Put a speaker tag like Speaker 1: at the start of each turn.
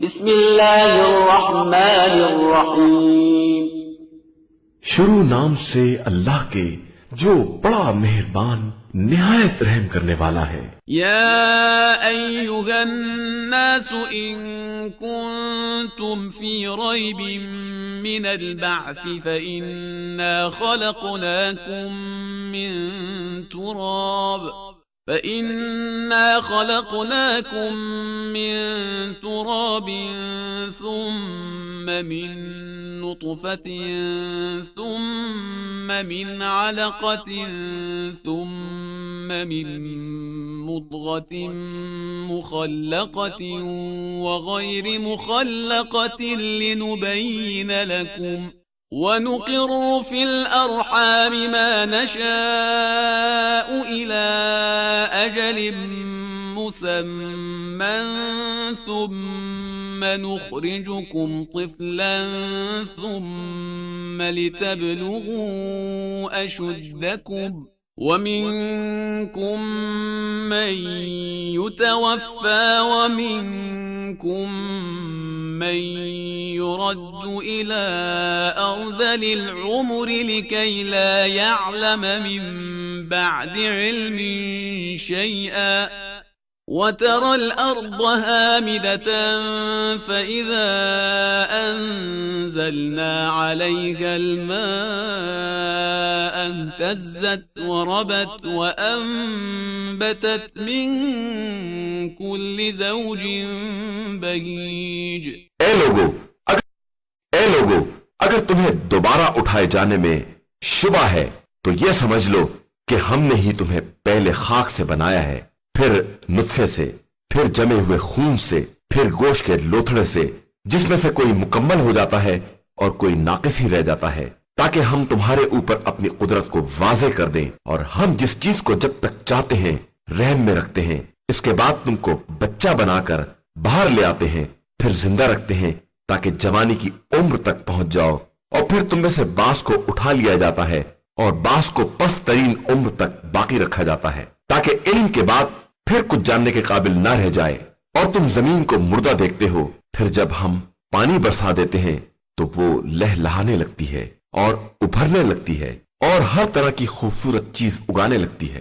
Speaker 1: बिस्मिल्लाहिर्रहमानिर्रहीम।
Speaker 2: शुरू नाम से अल्लाह के जो बड़ा मेहरबान निहायत रहम करने वाला है।
Speaker 3: या अय्युहन नास इन कुंतुम फी रैबिन मिनल बअथ फइन्ना खलक़नाकुम मिन तुराब ثم من نطفة ثم من علقة ثم من مضغة مخلقة وغير مخلقة لنبين لكم ونقر في الأرحام ما نشاء إلى أجل مسمى ثم نخرجكم طفلا ثم لتبلغوا أشدكم ومنكم من يتوفى ومنكم من يرد إلى أرذل العمر لكي لا يعلم من بعد علم شيئا وترى الأرض هامدة فإذا أنزلنا عليها الماء اهتزت وربت وأنبتت من كل زوج بهيج।
Speaker 4: ए लोगो, अगर तुम्हें दोबारा उठाए जाने में शुबा है तो यह समझ लो कि हमने ही तुम्हें पहले खाक से बनाया है, फिर नुत्फे से, फिर जमे हुए खून से, फिर गोश्त के लोथड़े से, जिसमें से कोई मुकम्मल हो जाता है और कोई नाकिस ही रह जाता है, ताकि हम तुम्हारे ऊपर अपनी कुदरत को वाज़े कर दें। और हम जिस चीज को जब तक चाहते हैं रहम में रखते हैं, इसके बाद तुमको बच्चा बनाकर बाहर ले आते हैं, फिर जिंदा रखते हैं ताकि जवानी की उम्र तक पहुंच जाओ, और फिर तुम में से बास को उठा लिया जाता है और बास को पस्त तरीन उम्र तक बाकी रखा जाता है, ताकि इल्म के बाद फिर कुछ जानने के काबिल ना रह जाए। और तुम जमीन को मुर्दा देखते हो, फिर जब हम पानी बरसा देते हैं तो वो लहलहाने लगती है और उभरने लगती है और हर तरह की खूबसूरत चीज उगाने लगती है।